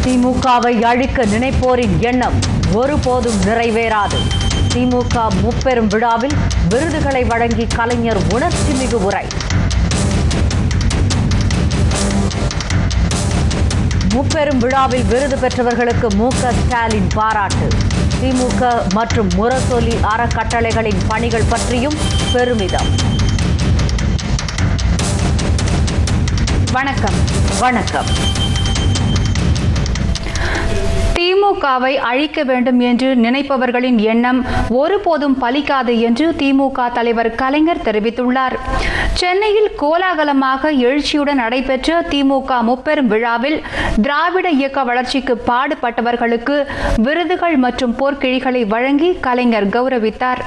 திமுகவை அழிக்க நினைப்போரின் எண்ணம் ஒருபோதும் நிறைவேறாது. திமுக முப்பெரும் விழாவில் விருதுகளை வழங்கி கலைஞர் உணர்ச்சி மிகு உரை. முப்பெரும் விழாவில் விருது பெற்றவர்களுக்கு மு.க. ஸ்டாலின் பாராட்டு. திமுக மற்றும் முரசொலி அறக்கட்டளைகளின் பணிகள் பற்றியும் பெருமிதம். வணக்கம். வணக்கம். திமுகவை அழிக்க வேண்டும் என்று நினைப்பவர்களின் எண்ணம் ஒருபோதும் பலிக்காது என்று திமுக தலைவர் கலைஞர் தெரிவித்துள்ளார். சென்னையில் கோலாகலமாக எழுச்சியுடன் நடைபெற்ற திமுக முப்பெரும் விழாவில் திராவிட இயக்க வளர்ச்சிக்கு பாடுபட்டவர்களுக்கு விருதுகள் மற்றும் போர்க்கிழிகளை வழங்கி கலைஞர் கௌரவித்தார்.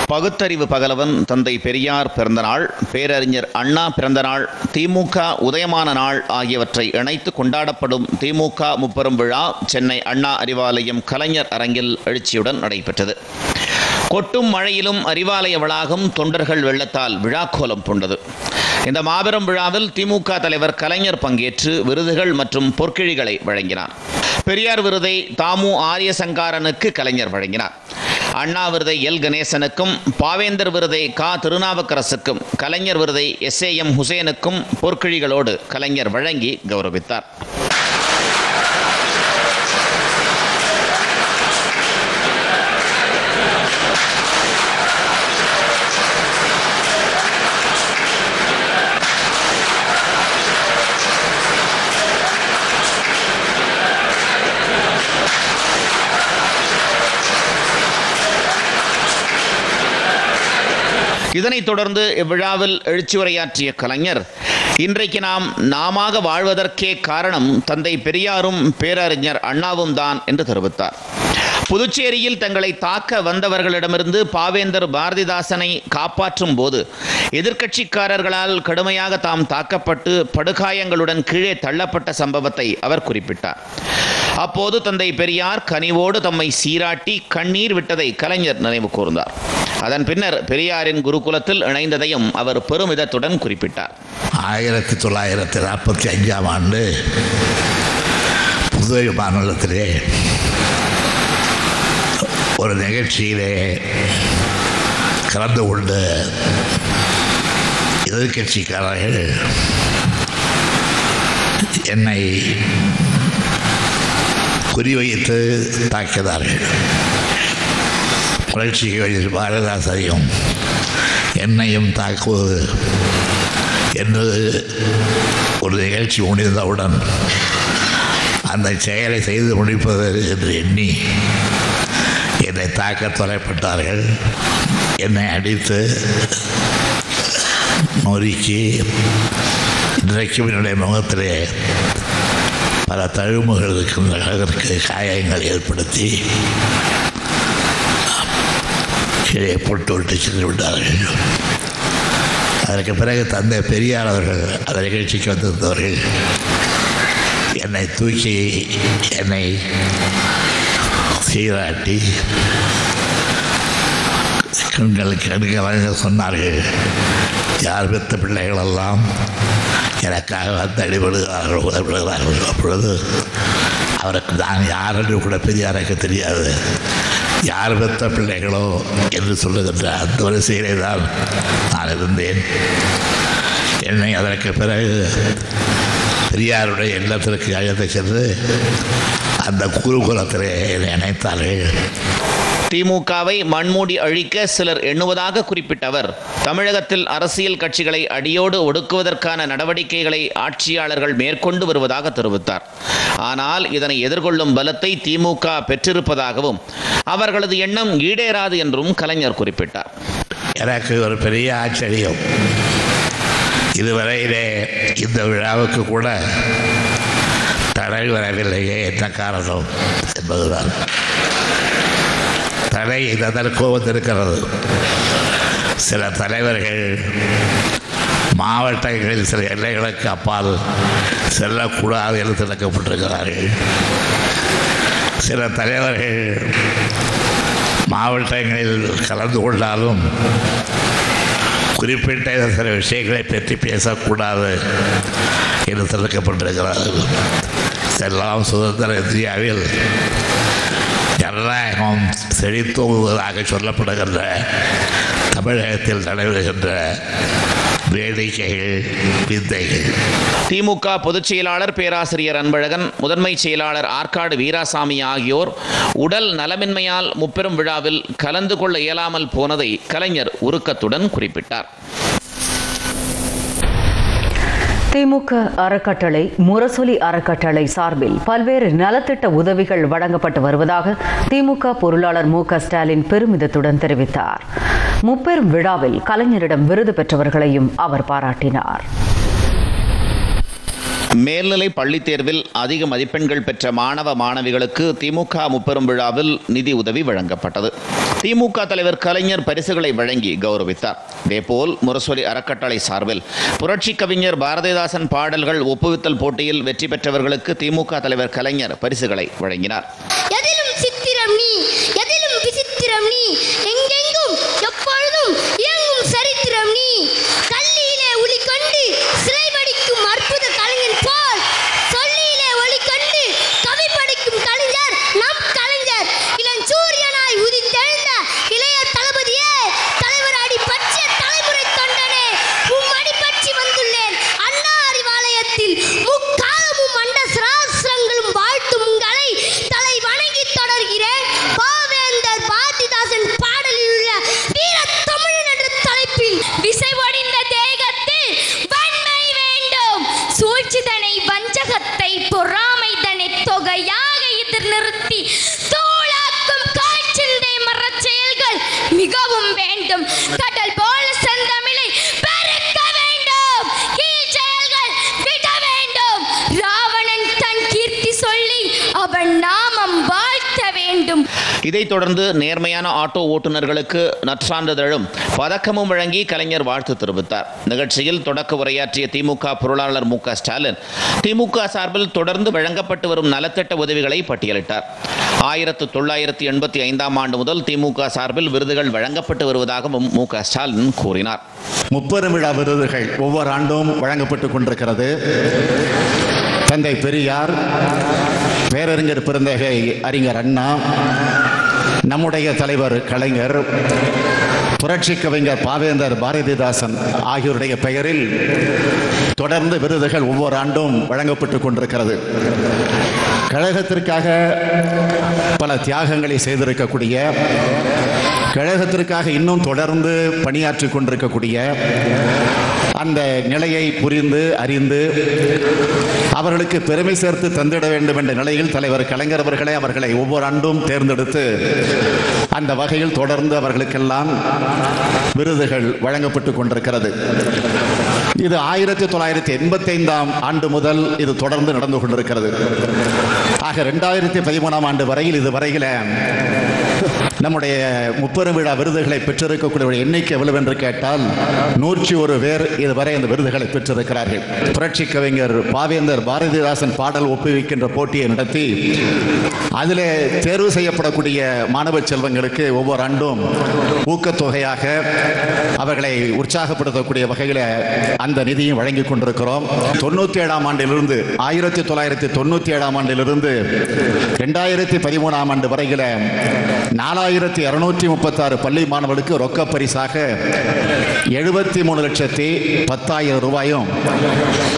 பகுத்தறிவு பகலவன் தந்தை பெரியார் பிறந்தநாள், பேரறிஞர் அண்ணா பிறந்தநாள், திமுக உதயமான நாள் ஆகியவற்றை இணைத்து கொண்டாடப்படும் திமுக முப்பெரும் விழா சென்னை அண்ணா அறிவாலயம் கலைஞர் அரங்கில் எழுச்சியுடன் நடைபெற்றது. கொட்டும் மழையிலும் அறிவாலய வளாகம் தொண்டர்கள் வெள்ளத்தால் விழாக்கோலம் பூண்டது. இந்த மாபெரும் விழாவில் திமுக தலைவர் கலைஞர் பங்கேற்று விருதுகள் மற்றும் பொற்கிழிகளை வழங்கினார். பெரியார் விருதை தாமு ஆரியசங்காரனுக்கு கலைஞர் வழங்கினார். அண்ணா விருதை எல். கணேசனுக்கும், பாவேந்தர் விருதை கா. திருநாவுக்கரசுக்கும், கலைஞர் விருதை எஸ்.ஏ.எம். ஹுசேனுக்கும் பொற்கிழிகளோடு கலைஞர் வழங்கி கௌரவித்தார். இதனைத் தொடர்ந்து இவ்விழாவில் எழுச்சி உரையாற்றிய கலைஞர், இன்றைக்கு நாம வாழ்வதற்கே காரணம் தந்தை பெரியாரும் பேரறிஞர் அண்ணாவும் தான் என்று தெரிவித்தார். புதுச்சேரியில் தங்களை தாக்க வந்தவர்களிடமிருந்து பாவேந்தர் பாரதிதாசனை காப்பாற்றும் போது எதிர்க்கட்சிக்காரர்களால் கடுமையாக தாம் தாக்கப்பட்டு படுகாயங்களுடன் கீழே தள்ளப்பட்ட சம்பவத்தை அவர் குறிப்பிட்டார். அப்போது தந்தை பெரியார் கனிவோடு தம்மை சீராட்டி கண்ணீர் விட்டதை கலைஞர் நினைவு கூர்ந்தார். அதன் பின்னர் பெரியாரின் குருகுலத்தில் இணைந்ததையும் அவர் பெருமிதத்துடன் குறிப்பிட்டார். 1945ஆம் ஆண்டு புதுவை மாநிலத்திலே ஒரு நிகழ்ச்சியிலே கலந்து கொண்ட எதிர்கட்சிக்காரர்கள் என்னை குறிவைத்து தாக்கினார்கள். புரட்சிகள் பாரதிதாசனையும் என்னையும் தாக்குவது என்று ஒரு நிகழ்ச்சி முடிந்தவுடன் அந்த செயலை செய்து முடிப்பது என்று எண்ணி என்னை தாக்க தொலைப்பட்டார்கள். என்னை அடித்து நொறுக்கி இன்றைக்கும் என்னுடைய முகத்திலே பல தழும்புகள் இருக்கின்றதற்கு காயங்கள் ஏற்படுத்தி கீழே போட்டு விட்டு சென்று விட்டார்கள். அதற்கு பிறகு தந்தை பெரியார் அவர்கள் அந்த நிகழ்ச்சிக்கு வந்திருந்தவர்கள் என்னை தூக்கி என்னை சீராட்டி கண்களுக்கு சொன்னார்கள், யார் பெற்ற பிள்ளைகளெல்லாம் எனக்காக வந்து அடிபடுகிறார்கள். அப்பொழுது அவருக்கு நான் யார் என்று கூட பெரியாருக்கு தெரியாது. யார் பெற்ற பிள்ளைகளோ என்று சொல்லுகின்ற அந்த வரிசையிலே தான் நான் இருந்தேன். என்னை அதற்கு பிறகு பெரியாருடைய இல்லத்திற்கு அழைத்து சென்று அந்த குருகுலத்திலே என்னை இணைத்தார்கள். திமுகவை மண்மூடி அழிக்க சிலர் எண்ணுவதாக குறிப்பிட்டவர், தமிழகத்தில் அரசியல் கட்சிகளை அடியோடு ஒடுக்குவதற்கான நடவடிக்கைகளை ஆட்சியாளர்கள் மேற்கொண்டு வருவதாக தெரிவித்தார். ஆனால் இதனை எதிர்கொள்ளும் பலத்தை திமுக பெற்றிருப்பதாகவும் அவர்களது எண்ணம் ஈடேறாது என்றும் கலைஞர் குறிப்பிட்டார். எனக்கு ஒரு பெரிய ஆச்சரியம், இதுவரையிலே இந்த விழாவுக்கு கூட தடை வரவில்லையே, என்ன காரணம் என்பதுதான். தடை இதற்கோ வந்திருக்கிறது. சில தலைவர்கள் மாவட்டங்களில் சில எல்லைகளுக்கு அப்பால் செல்லக்கூடாது என்று திறக்கப்பட்டிருக்கிறார்கள். சில தலைவர்கள் மாவட்டங்களில் கலந்து கொண்டாலும் குறிப்பிட்ட சில விஷயங்களை பற்றி பேசக்கூடாது என்று திறக்கப்பட்டிருக்கிறார்கள். இதெல்லாம் சுதந்திர இந்தியாவில் ஜனநாயகம் செழித்தோங்குவதாக சொல்லப்படுகின்ற தமிழகத்தில் நடைபெறுகின்ற வேடிக்கைகள், விந்தைகள். திமுக பொதுச் செயலாளர் பேராசிரியர் அன்பழகன், முதன்மை செயலாளர் ஆற்காடு வீராசாமி ஆகியோர் உடல் நலமின்மையால் முப்பெரும் விழாவில் கலந்து கொள்ள இயலாமல் போனதை கலைஞர் உருக்கத்துடன் குறிப்பிட்டார். திமுக அறக்கட்டளை, முரசொலி அறக்கட்டளை சார்பில் பல்வேறு நலத்திட்ட உதவிகள் வழங்கப்பட்டு வருவதாக திமுக பொருளாளர் மு.க. ஸ்டாலின் பெருமிதத்துடன் தெரிவித்தார். முப்பெரும் விழாவில் கலைஞரிடம் விருது பெற்றவர்களையும் அவர் பாராட்டினார். மேல்நிலை பள்ளித் தேர்வில் அதிக மதிப்பெண்கள் பெற்ற மாணவ மாணவிகளுக்கு திமுக முப்பெரும் விழாவில் நிதி உதவி வழங்கப்பட்டது. திமுக தலைவர் கலைஞர் பரிசுகளை வழங்கி கௌரவித்தார். இதேபோல் முரசொலி அறக்கட்டளை சார்பில் புரட்சி கவிஞர் பாரதிதாசன் பாடல்கள் ஒப்புவித்தல் போட்டியில் வெற்றி பெற்றவர்களுக்கு திமுக தலைவர் கலைஞர் பரிசுகளை வழங்கினார். எதிலும் சித்திரம் நீ, எதிலும் விசித்திரம் நீ, எங்கெங்கும் எப்பொழுதும் இயங்கும் சரித்திரம் நீ, கல்லியிலே ஒளி கண்டு சிலை வடிக்கும் அற்புத கலைஞன் போல் சொல்லியிலே ஒளி கண்டு கவி படிக்கும் கலைஞர் நம் கலைஞர். இளஞ்சூரியனாய் உதித்தெழுந்த இளைய தளபதியே, தலைவர் அடி பற்றிய தலைமுறை தொண்டனே, அடி பற்றி வந்துள்ளேன் அண்ணா அறிவாலயத்தில். முக்காலமும் அண்ட சிராசிரங்களும் வாழ்த்தும் உங்களை தலை வணங்கி தொடர்கிறேன். பாவேந்தர் பாரதிதாசன் பாடலில் உள்ள வீர தமிழன் என்ற தலைப்பில் விசைவடிந்த தேகத்தில் வன்மை வேண்டும், சூழ்ச்சிதனை வஞ்சகத்தை பொறாமைதனை தொகையாக எதிர் நிறுத்தி தூளாக்கும் காய்ச்சிந்தை மரச் செயல்கள் மிகவும் வேண்டும். கடல் போல செந்தமிழை பெருக்க வேண்டும், கீழ் செயல்கள் விட வேண்டும். ராவணன் தன் கீர்த்தி சொல்லி அவன் நாமம் வாழ்த்த வேண்டும். இதைத் தொடர்ந்து நேர்மையான ஆட்டோ ஓட்டுநர்களுக்கு நற்சான்றிதழும் பதக்கமும் வழங்கி கலைஞர் வாழ்த்து தெரிவித்தார். நிகழ்ச்சியில் தொடக்க உரையாற்றிய திமுக பொருளாளர் மு.க. ஸ்டாலின் திமுக சார்பில் தொடர்ந்து வழங்கப்பட்டு வரும் நலத்திட்ட உதவிகளை பட்டியலிட்டார். 1985 ஆண்டு முதல் திமுக சார்பில் விருதுகள் வழங்கப்பட்டு வருவதாகவும் மு.க. ஸ்டாலின் கூறினார். முப்பெரும் விழா விருதுகள் ஒவ்வொரு ஆண்டும் வழங்கப்பட்டு கொண்டிருக்கிறது. தந்தை பெரியார், பேரறிஞர் பெருந்தகை அறிஞர் அண்ணா, நம்முடைய தலைவர் கலைஞர், புரட்சி கவிஞர் பாவேந்தர் பாரதிதாசன் ஆகியோருடைய பெயரில் தொடர்ந்து விருதுகள் ஒவ்வொரு ஆண்டும் வழங்கப்பட்டு கொண்டிருக்கிறது. கழகத்திற்காக பல தியாகங்களை செய்திருக்கக்கூடிய, கழகத்திற்காக இன்னும் தொடர்ந்து பணியாற்றி கொண்டிருக்கக்கூடிய, அந்த நிலையை புரிந்து அறிந்து அவர்களுக்கு பெருமை சேர்த்து தந்திட வேண்டும் என்ற நிலையில் தலைவர் கலைஞர் அவர்களை ஒவ்வொரு ஆண்டும் தேர்ந்தெடுத்து அந்த வகையில் தொடர்ந்து அவர்களுக்கெல்லாம் விருதுகள் வழங்கப்பட்டு கொண்டிருக்கிறது. இது 1985 ஆண்டு முதல் இது தொடர்ந்து நடந்து கொண்டிருக்கிறது. ஆக 2013 ஆண்டு வரையில் இதுவரையில் நம்முடைய முப்பெரும் விழா விருதுகளை பெற்றிருக்கக்கூடிய எண்ணிக்கை எவ்வளவு என்று கேட்டால் 101 பேர் இதுவரை அந்த விருதுகளை பெற்றிருக்கிறார்கள். புரட்சி கவிஞர் பாவேந்தர் பாரதிதாசன் பாடல் ஒப்புவிக்கின்ற போட்டியை நடத்தி அதிலே தேர்வு செய்யப்படக்கூடிய மாணவ செல்வங்களுக்கு ஒவ்வொரு ஆண்டும் ஊக்கத்தொகையாக அவர்களை உற்சாகப்படுத்தக்கூடிய வகையில் அந்த நிதியும் வழங்கி கொண்டிருக்கிறோம். 97 ஆண்டிலிருந்து 1997 ஆண்டிலிருந்து 2013 ஆண்டு வரையில் 4236 பள்ளி மாணவர்களுக்கு ரொக்க பரிசாக 73,10,000 ரூபாயும்,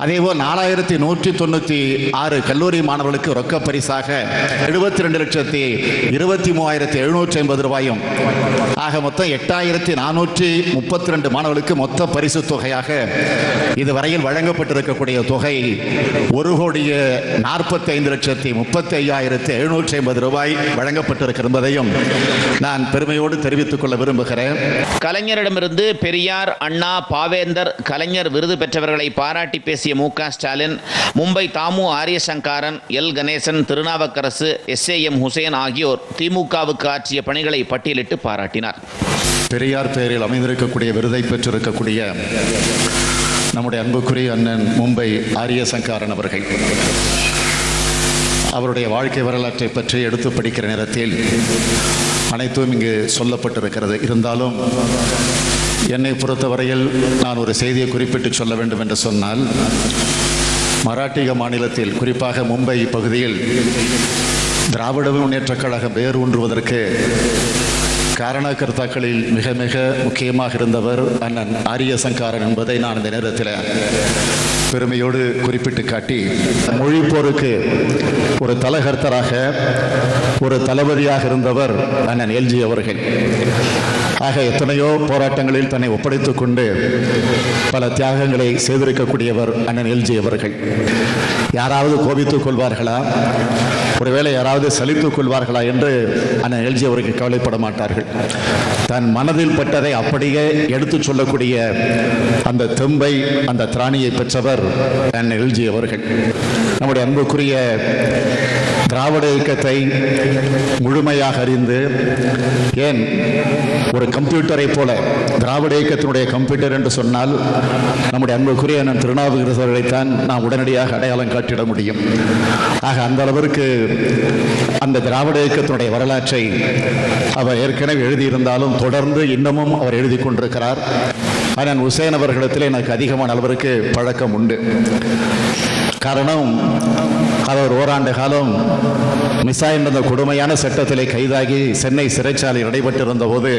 அதேபோல் 4196 கல்லூரி மாணவர்களுக்கு ரொக்க பரிசாக 72,23,750 ரூபாயும், ஆக மொத்தம் 8,432 மாணவர்களுக்கு மொத்த பரிசு தொகையாக இதுவரையில் வழங்கப்பட்டிருக்கக்கூடிய தொகை 1,45,35,750 ரூபாய் வழங்கப்பட்டிருக்கிறது என்பதையும் நான் பெருமையோடு தெரிவித்துக் கொள்ள விரும்புகிறேன். கலைஞரிடமிருந்து பெரியார், அண்ணா, பாவேந்தர், கலைஞர் விருது பெற்றவர்களை பாராட்டி பேசிய மு.க. ஸ்டாலின் மும்பை தாமு ஆரியசங்காரன், எல். கணேசன், திருநாவுக்கரசு, எஸ்.ஏ.எம். ஹுசேன் ஆகியோர் திமுகவுக்கு ஆற்றிய பணிகளை பட்டியலிட்டு பாராட்டினார். பெரியார் பெயரில் அமைந்திருக்கக்கூடிய விருதை பெற்றிருக்கக்கூடிய நம்முடைய அன்புக்குரிய அண்ணன் மும்பை ஆரியசங்காரன் அவர்கள், அவருடைய வாழ்க்கை வரலாற்றை பற்றி எடுத்து படிக்கிற நேரத்தில் அனைத்தும் இங்கு சொல்லப்பட்டிருக்கிறது. இருந்தாலும் என்னை பொறுத்தவரையில் நான் ஒரு செய்தியை குறிப்பிட்டு சொல்ல வேண்டும் என்று சொன்னால், மராட்டிய மாநிலத்தில் குறிப்பாக மும்பை பகுதியில் திராவிட முன்னேற்றக் கழகம் வேர் ஊன்றுவதற்கு காரணகர்த்தாக்களில் மிக மிக முக்கியமாக இருந்தவர் அண்ணன் ஆரிய சங்காரன் என்பதை நான் இந்த நேரத்தில் பெருமையோடு குறிப்பிட்டு காட்டி, மொழி போருக்கு ஒரு தலகர்த்தராக ஒரு தளபதியாக இருந்தவர் அண்ணன் எல்ஜி அவர்கள். ஆக எத்தனையோ போராட்டங்களில் தன்னை ஒப்படைத்துக் கொண்டு பல தியாகங்களை செய்திருக்கக்கூடியவர் அண்ணன் எல்ஜி அவர்கள். யாராவது கோபித்துக் கொள்வார்களா, ஒருவேளை யாராவது சலித்துக் கொள்வார்களா என்று அண்ணன் எல்ஜி அவர்கள் கவலைப்பட மாட்டார்கள். தன் மனதில் பட்டதை அப்படியே எடுத்துச் சொல்லக்கூடிய அந்த தெம்பை, அந்த திராணியை பெற்றவர் அண்ணன் எல்ஜி அவர்கள். நம்முடைய அன்புக்குரிய திராவிட இயக்கத்தை முழுமையாக அறிந்து, ஏன் ஒரு கம்ப்யூட்டரை போல திராவிட இயக்கத்தினுடைய கம்ப்யூட்டர் என்று சொன்னால் நம்முடைய அன்புக்குரிய அண்ணன் திருநாவுக்கரசர்களைத்தான் நாம் உடனடியாக அடையாளம் காட்டிட முடியும். ஆக அந்த அளவிற்கு அந்த திராவிட இயக்கத்தினுடைய வரலாற்றை அவர் ஏற்கனவே எழுதியிருந்தாலும் தொடர்ந்து இன்னமும் அவர் எழுதி கொண்டிருக்கிறார். அண்ணன் உசேன் அவர்களிடத்தில் எனக்கு அதிகமான அளவிற்கு பழக்கம் உண்டு. காரணம், அவர் ஓராண்டு காலம் மிசா என்ற கொடுமையான சட்டத்திலே கைதாகி சென்னை சிறைச்சாலையில் நடைபெற்றிருந்த போது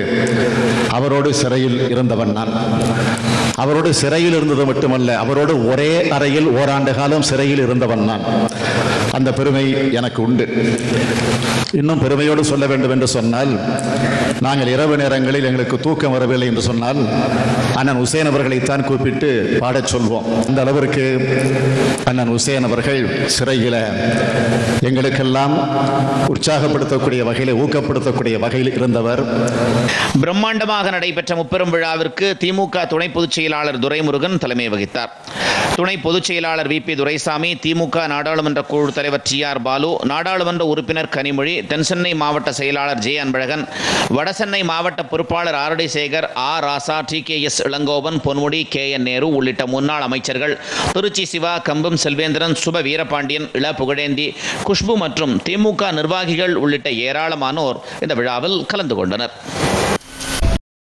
அவரோடு சிறையில் இருந்தவன் நான். அவரோடு சிறையில் இருந்தது மட்டுமல்ல, அவரோடு ஒரே அறையில் ஓராண்டு காலம் சிறையில் இருந்தவன் நான். அந்த பெருமை எனக்கு உண்டு. இன்னும் பெருமையோடு சொல்ல வேண்டும் என்று சொன்னால், நாங்கள் இரவு நேரங்களில் எங்களுக்கு தூக்கம் வரவில்லை என்று சொன்னால் அண்ணன் உசேன் அவர்களைத்தான் கூப்பிட்டு பாடச் சொல்வோம். அந்த அளவிற்கு அண்ணன் உசேன் அவர்கள் சிறையில் எங்களுக்கெல்லாம் உற்சாகப்படுத்தக்கூடிய வகையில், ஊக்கப்படுத்தக்கூடிய வகையில் இருந்தவர். பிரம்மாண்டமாக நடைபெற்ற முப்பெரும் விழாவிற்கு திமுக துணை பொதுச் செயலாளர் துரைமுருகன் தலைமை வகித்தார். துணை பொதுச் செயலாளர் வி.பி. துரைசாமி, திமுக நாடாளுமன்ற குழு தலைவர் டி.ஆர். பாலு, நாடாளுமன்ற உறுப்பினர் கனிமொழி, தென்சென்னை மாவட்ட செயலாளர் ஜே. அன்பழகன், வடசென்னை மாவட்ட பொறுப்பாளர் ஆர்.டி. சேகர், ஆர். ராசா, டி.கே.எஸ். இளங்கோவன், பொன்முடி, கே.என். நேரு உள்ளிட்ட முன்னாள் அமைச்சர்கள், திருச்சி சிவா, கம்பம் செல்வேந்திரன், சுப வீரபாண்டியன், இள புகழேந்தி, குஷ்பு மற்றும் திமுக நிர்வாகிகள் உள்ளிட்ட ஏராளமானோர் இந்த விழாவில் கலந்து கொண்டனர்.